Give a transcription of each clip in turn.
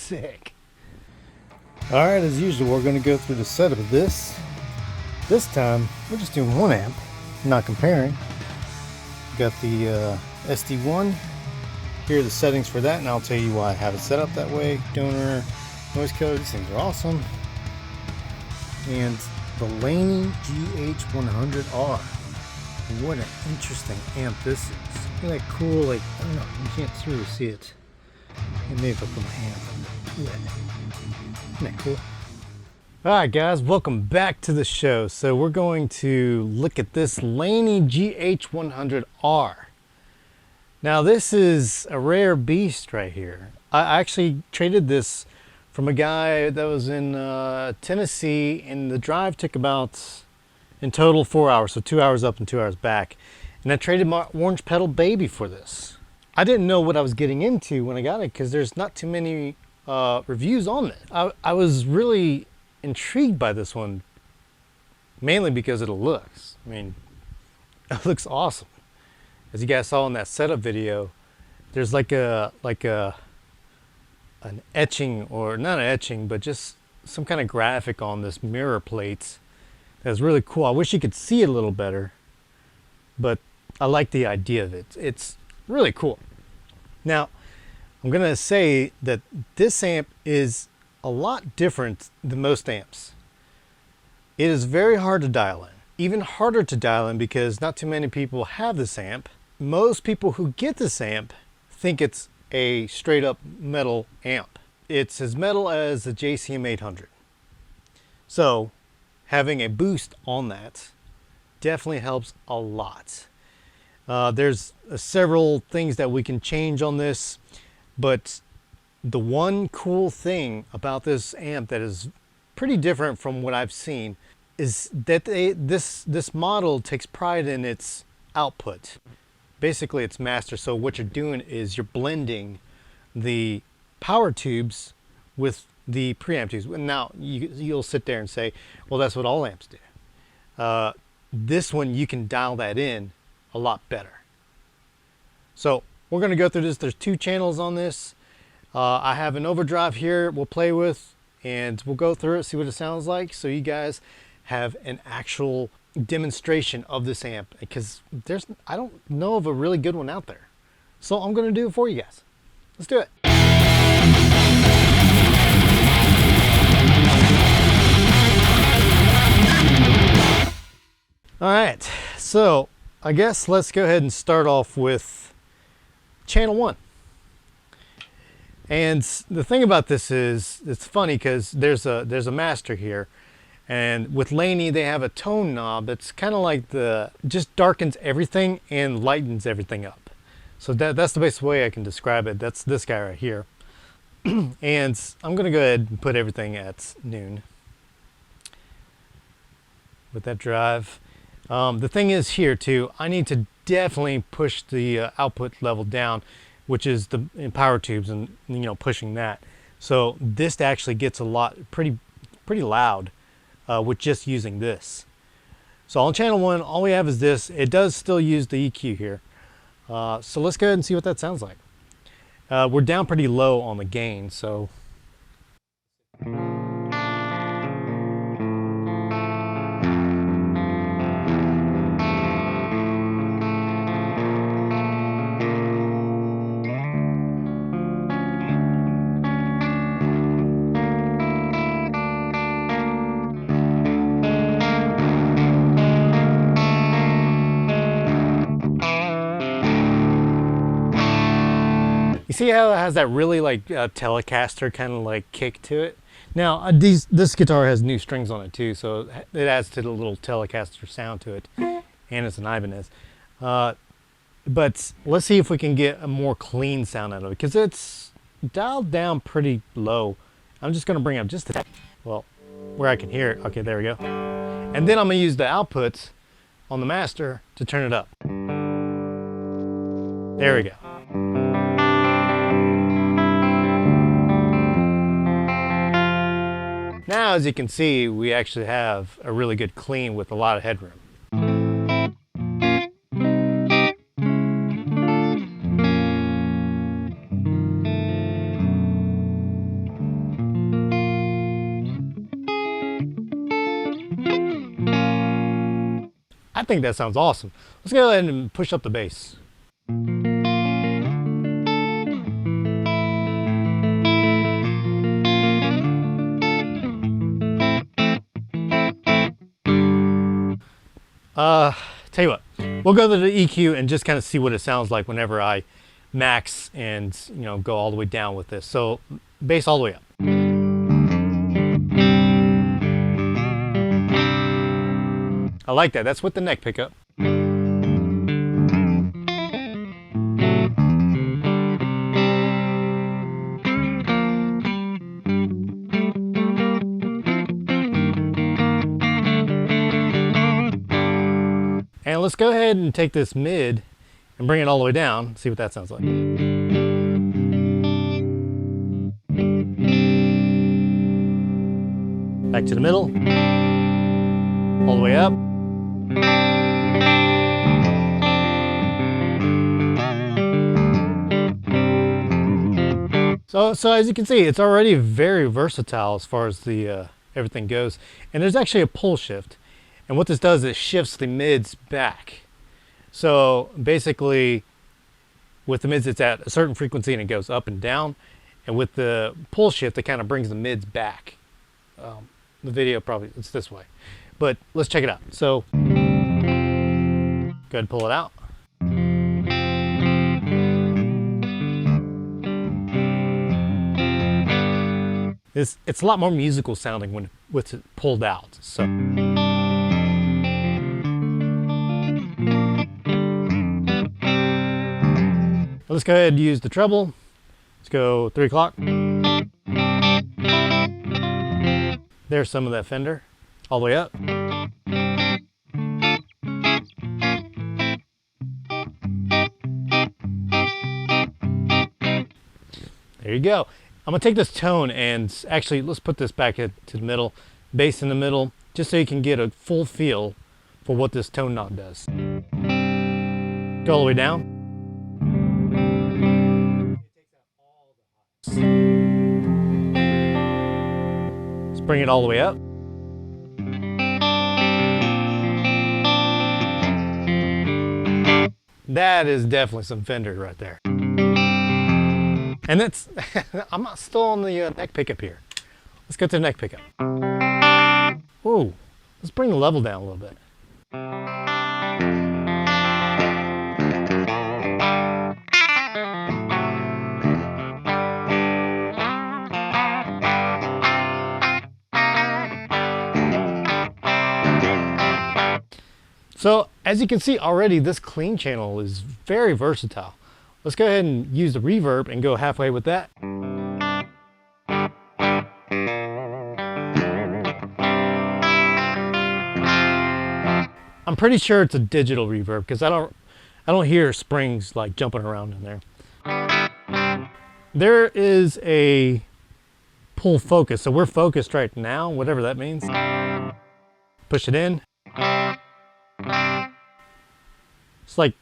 sick. All right, as usual, we're going to go through the setup of this. This time, we're just doing 1 amp, not comparing. Got the SD1. Here are the settings for that, and I'll tell you why I have it set up that way. Donor, noise killer, these things are awesome. And the Laney GH100R. What an interesting amp this is. Look at that cool, like, I don't know, you can't really see it. Maybe if I put my hand on it. Yeah. Isn't that cool? Alright guys, welcome back to the show. So we're going to look at this Laney GH100R. Now this is a rare beast right here. I actually traded this from a guy that was in Tennessee, and the drive took about, in total, 4 hours. So 2 hours up and 2 hours back. And I traded my orange pedal baby for this. I didn't know what I was getting into when I got it because there's not too many reviews on it. I was really intrigued by this one, mainly because of the looks. I mean, it looks awesome. As you guys saw in that setup video, there's like an etching, or not an etching, but just some kind of graphic on this mirror plates. That's really cool. I wish you could see it a little better, but I like the idea of it. It's really cool. Now, I'm gonna say that this amp is a lot different than most amps. It is very hard to dial in. Even harder to dial in because not too many people have this amp. Most people who get this amp think it's a straight up metal amp. It's as metal as the JCM800. So having a boost on that definitely helps a lot. There's several things that we can change on this, but the one cool thing about this amp that is pretty different from what I've seen is that this model takes pride in its output. Basically it's master. So what you're doing is you're blending the power tubes with the preamp tubes. Now you'll sit there and say, well, that's what all amps do. This one, you can dial that in a lot better. So we're going to go through this. There's 2 channels on this. I have an overdrive here we'll play with, and we'll go through it, see what it sounds like, so you guys have an actual demonstration of this amp, because I don't know of a really good one out there. So I'm going to do it for you guys. Let's do it. All right, so I guess let's go ahead and start off with channel 1. And the thing about this is, it's funny because there's a master here, and with Laney they have a tone knob that's kind of like just darkens everything and lightens everything up. So that's the best way I can describe it. That's this guy right here. And I'm gonna go ahead and put everything at noon with that drive. The thing is here too, I need to definitely push the output level down, which is the power tubes, and pushing that. So this actually gets a lot pretty loud with just using this. So on channel 1, all we have is this. It does still use the EQ here. So let's go ahead and see what that sounds like. We're down pretty low on the gain, so you see how it has that really like Telecaster kind of like kick to it? Now this guitar has new strings on it too, so it adds to the little Telecaster sound to it, and it's an Ibanez. But let's see if we can get a more clean sound out of it, because it's dialed down pretty low. I'm just going to bring it up just a tad, well, where I can hear it. Okay, there we go. And then I'm going to use the outputs on the master to turn it up. There we go. Now, as you can see, we actually have a really good clean with a lot of headroom. I think that sounds awesome. Let's go ahead and push up the bass. Tell you what, we'll go to the EQ and just kind of see what it sounds like whenever I max and, you know, go all the way down with this. So bass all the way up. I like that. That's with the neck pickup. And let's go ahead and take this mid and bring it all the way down. See what that sounds like. Back to the middle. All the way up. So as you can see, it's already very versatile as far as the everything goes. And there's actually a pull shift. And what this does is it shifts the mids back. So basically, with the mids, it's at a certain frequency and it goes up and down. And with the pull shift, it kind of brings the mids back. The video probably, it's this way. But let's check it out. So, go ahead and pull it out. It's a lot more musical sounding when with it pulled out. So. Let's go ahead and use the treble. Let's go 3 o'clock. There's some of that Fender, all the way up. There you go. I'm gonna take this tone and actually let's put this back to the middle, bass in the middle, just so you can get a full feel for what this tone knob does. Go all the way down. Let's bring it all the way up. That is definitely some Fender right there. And that's, I'm not still on the neck pickup here. Let's go to the neck pickup. Ooh, let's bring the level down a little bit. So as you can see already, this clean channel is very versatile. Let's go ahead and use the reverb and go halfway with that. I'm pretty sure it's a digital reverb because I don't hear springs like jumping around in there. There is a pull focus, so we're focused right now, whatever that means. Push it in. It's like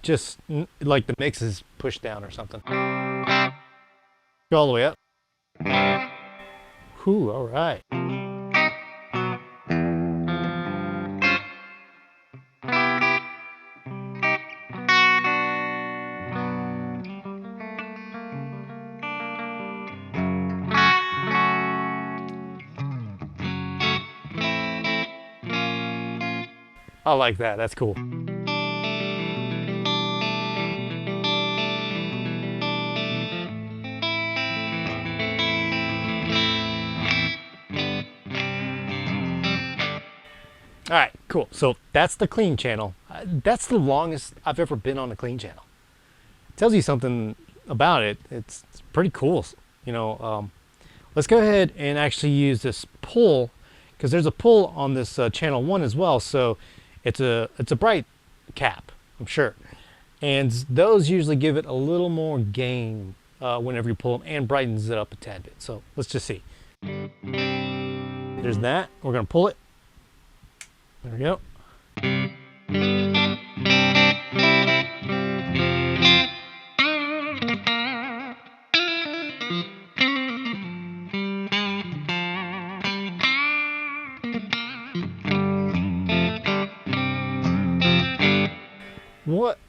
just like the mix is pushed down or something. Go all the way up. Whew, all right. I like that, that's cool. All right, cool. So that's the clean channel. That's the longest I've ever been on a clean channel. It tells you something about it. It's pretty cool. You know, let's go ahead and actually use this pull because there's a pull on this channel 1 as well. So it's a bright cap, I'm sure. And those usually give it a little more gain whenever you pull them and brightens it up a tad bit. So let's just see. There's that. We're gonna pull it. There we go.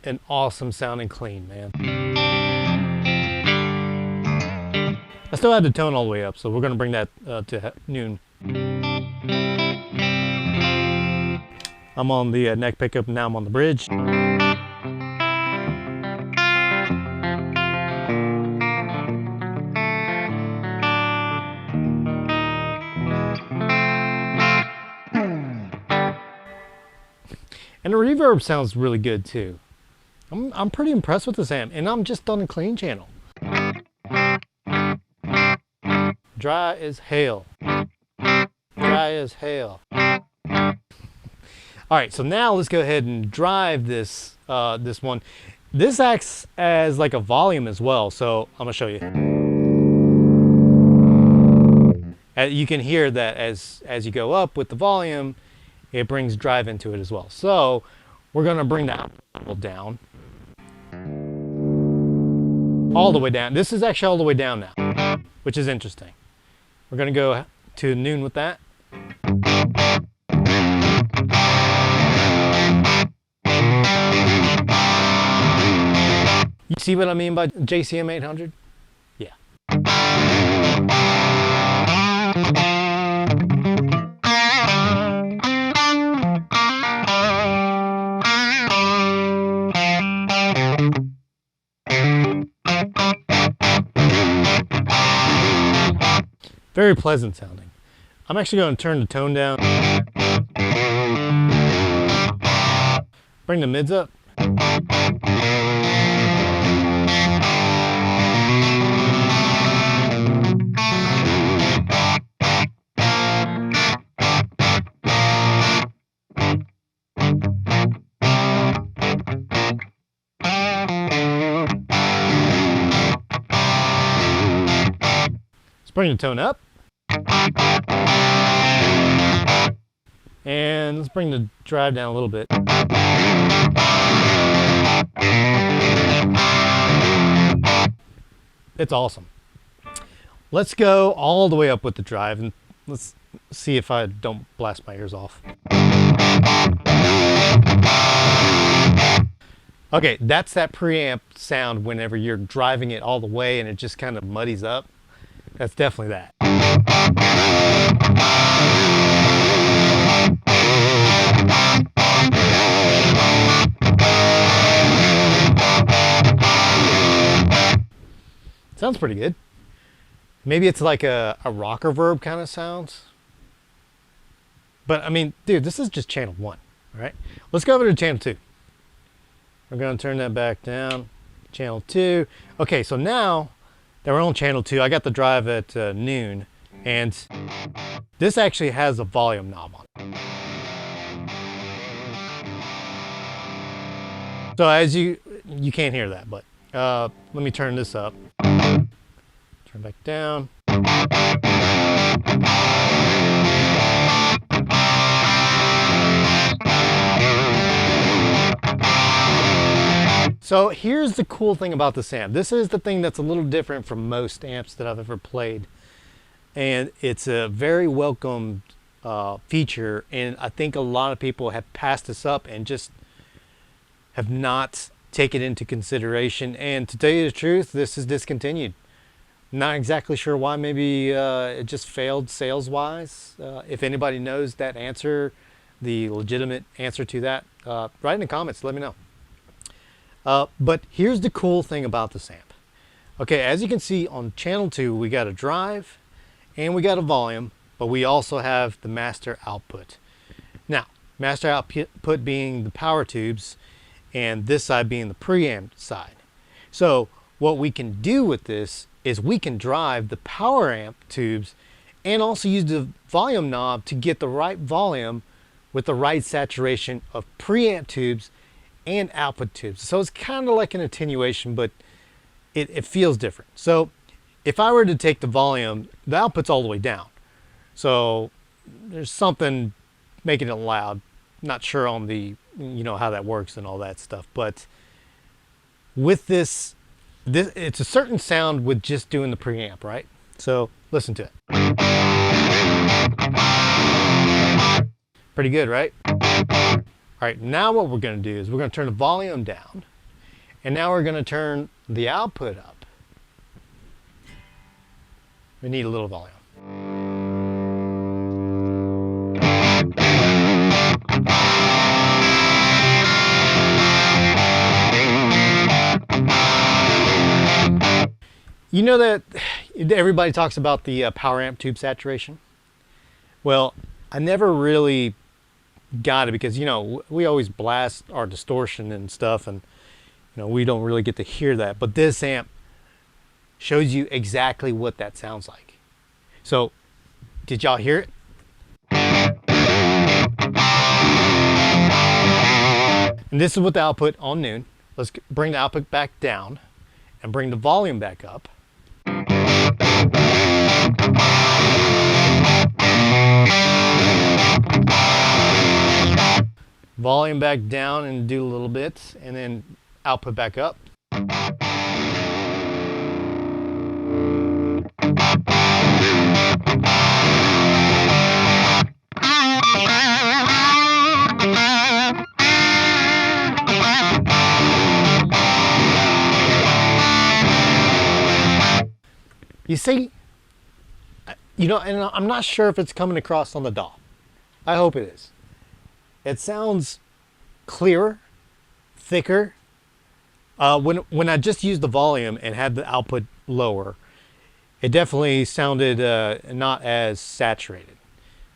an awesome sounding clean, man. I still had the tone all the way up, so we're gonna bring that to noon. I'm on the neck pickup, now I'm on the bridge. And the reverb sounds really good too. I'm pretty impressed with this amp, and I'm just on a clean channel. Dry as hell. Dry as hell. All right, so now let's go ahead and drive this this one. This acts as like a volume as well, so I'm gonna show you. You can hear that as you go up with the volume, it brings drive into it as well. So we're gonna bring that level down. All the way down. This is actually all the way down now, which is interesting. We're gonna go to noon with that. You see what I mean by JCM800? Yeah. Very pleasant sounding. I'm actually going to turn the tone down. Bring the mids up. Let's bring the tone up. And let's bring the drive down a little bit. It's awesome. Let's go all the way up with the drive and let's see if I don't blast my ears off. Okay, that's that preamp sound whenever you're driving it all the way and it just kind of muddies up. That's definitely that. Sounds pretty good. Maybe it's like a rock reverb kind of sounds. But I mean, dude, this is just channel 1, all right? Let's go over to channel 2. We're gonna turn that back down. Channel 2. Okay, so now that we're on channel 2, I got the drive at noon, and this actually has a volume knob on it. So as you can't hear that, but let me turn this up. Turn back down. So here's the cool thing about this amp. This is the thing that's a little different from most amps that I've ever played. And it's a very welcomed feature. And I think a lot of people have passed this up and just have not taken it into consideration. And to tell you the truth, this is discontinued. Not exactly sure why. Maybe it just failed sales-wise. If anybody knows that answer, the legitimate answer to that, write in the comments, let me know. But here's the cool thing about this amp. Okay, as you can see on channel 2, we got a drive and we got a volume, but we also have the master output. Now, master output being the power tubes and this side being the preamp side. So what we can do with this is we can drive the power amp tubes and also use the volume knob to get the right volume with the right saturation of preamp tubes and output tubes. So it's kind of like an attenuation, but it feels different. So if I were to take the volume, the output's all the way down. So there's something making it loud. Not sure on the, you know, how that works and all that stuff. But with this it's a certain sound with just doing the preamp, right? So listen to it. Pretty good, right? All right, now what we're gonna do is we're gonna turn the volume down And now we're going to turn the output up. We need a little volume. You know that everybody talks about the power amp tube saturation? Well, I never really got it because, you know, we always blast our distortion and stuff, and, you know, we don't really get to hear that. But this amp shows you exactly what that sounds like. So, did y'all hear it? And this is with the output on noon. Let's bring the output back down and bring the volume back up. Volume back down and do a little bit, and then output back up. You see, you know, and I'm not sure if it's coming across on the DAW. I hope it is. It sounds clearer, thicker. When I just used the volume and had the output lower, it definitely sounded not as saturated.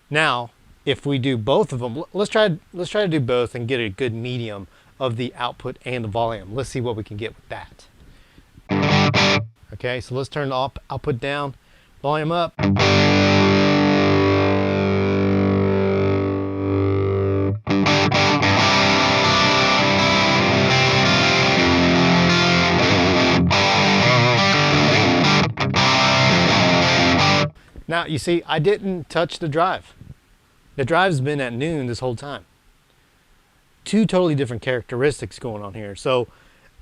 Now, if we do both of them, let's try to do both and get a good medium of the output and the volume. Let's see what we can get with that. Okay, so let's turn the output down, volume up. Now, you see, I didn't touch the drive. The drive's been at noon this whole time. Two totally different characteristics going on here. So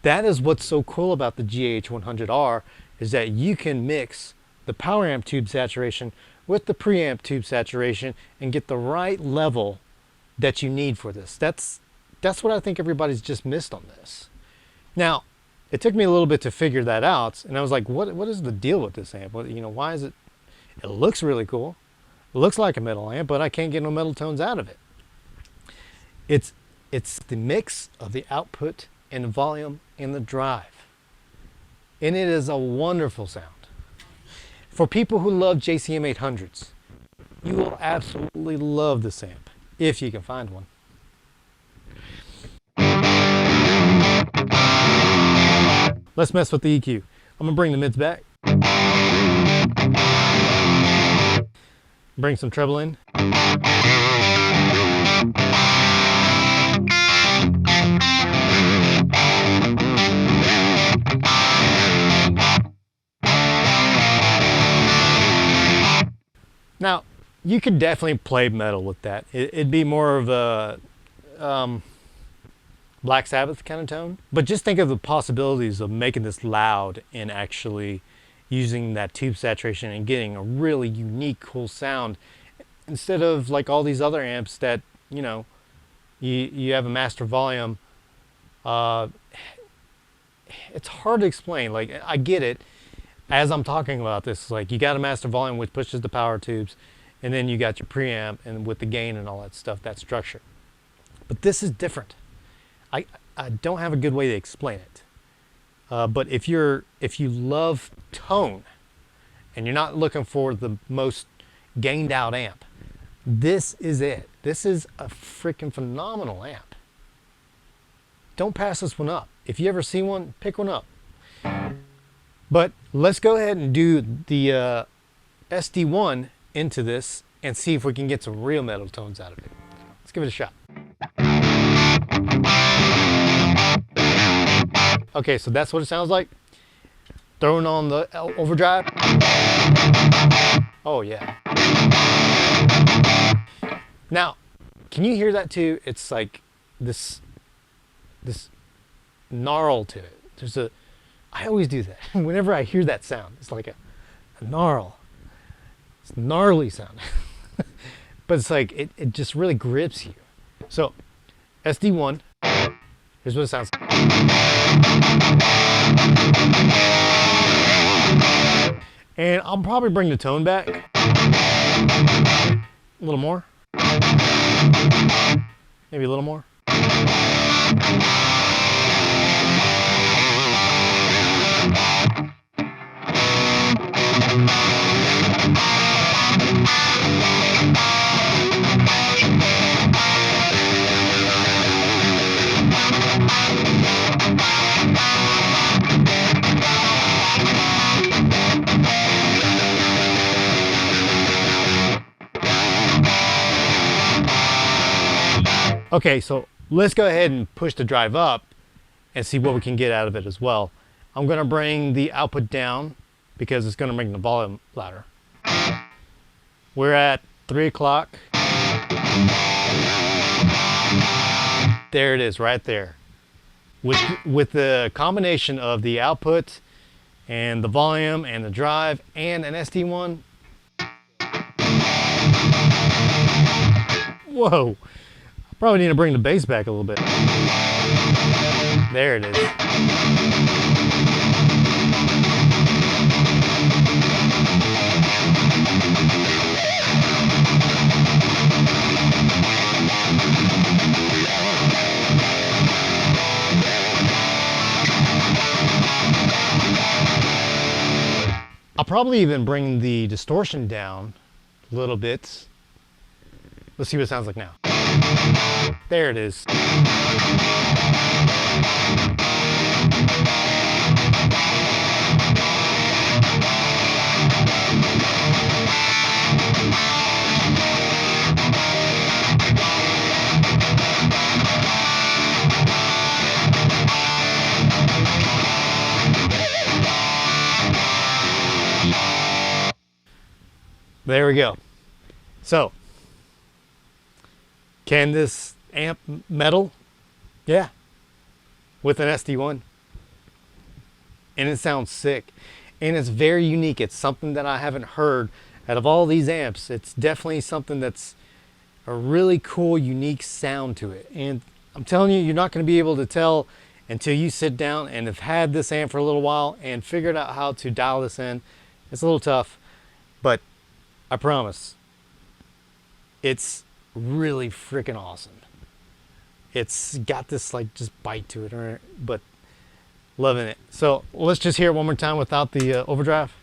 that is what's so cool about the GH100R, is that you can mix the power amp tube saturation with the preamp tube saturation and get the right level that you need for this. That's what I think everybody's just missed on this. Now, it took me a little bit to figure that out, and I was like, what is the deal with this amp? You know, why is it? It looks really cool. It looks like a metal amp, but I can't get no metal tones out of it. It's the mix of the output and the volume and the drive. And it is a wonderful sound. For people who love JCM800s, you will absolutely love this amp, if you can find one. Let's mess with the EQ. I'm gonna bring the mids back. Bring some treble in. Now, you could definitely play metal with that. It'd be more of a Black Sabbath kind of tone. But just think of the possibilities of making this loud and actually using that tube saturation and getting a really unique, cool sound, instead of like all these other amps that, you know, you have a master volume. It's hard to explain. Like, I get it. As I'm talking about this, like, you got a master volume which pushes the power tubes, and then you got your preamp and with the gain and all that stuff, that structure. But this is different. I don't have a good way to explain it. But if you love tone and you're not looking for the most gained out amp, this is it. This is a freaking phenomenal amp. Don't pass this one up. If you ever see one, pick one up. But let's go ahead and do the SD1 into this and see if we can get some real metal tones out of it. Let's give it a shot. Okay, so that's what it sounds like. Throwing on the overdrive. Oh yeah. Now, can you hear that too? It's like this gnarl to it. I always do that. Whenever I hear that sound, it's like a gnarl. It's a gnarly sound. But it's like, it just really grips you. So, SD1, here's what it sounds like. And I'll probably bring the tone back. A little more. Maybe a little more. Okay, so let's go ahead and push the drive up and see what we can get out of it as well. I'm gonna bring the output down because it's gonna bring the volume louder. We're at 3 o'clock. There it is, right there. With the combination of the output and the volume and the drive and an SD1. Whoa. Probably need to bring the bass back a little bit. There it is. I'll probably even bring the distortion down a little bit. Let's see what it sounds like now. There it is. There we go. So, can this amp metal? Yeah, with an SD1. And it sounds sick. And it's very unique. It's something that I haven't heard out of all these amps. It's definitely something that's a really cool, unique sound to it. And I'm telling you, you're not going to be able to tell until you sit down and have had this amp for a little while and figured out how to dial this in. It's a little tough, but I promise, it's really freaking awesome. It's got this like just bite to it, but loving it. So let's just hear it one more time without the overdrive.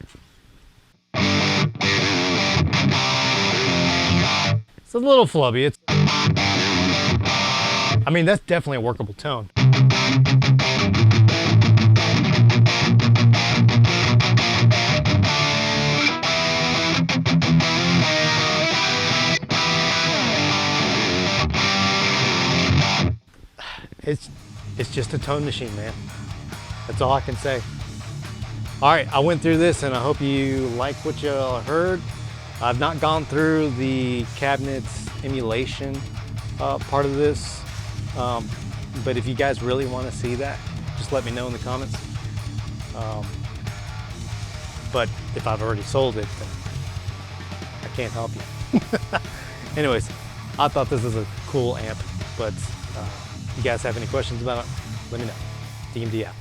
It's a little flubby. I mean, that's definitely a workable tone. It's just a tone machine, man. That's all I can say. All right, I went through this and I hope you like what you heard. I've not gone through the cabinets emulation part of this, but if you guys really want to see that, just let me know in the comments. But if I've already sold it, then I can't help you. Anyways, I thought this was a cool amp, but if you guys have any questions about it, let me know. DMD out.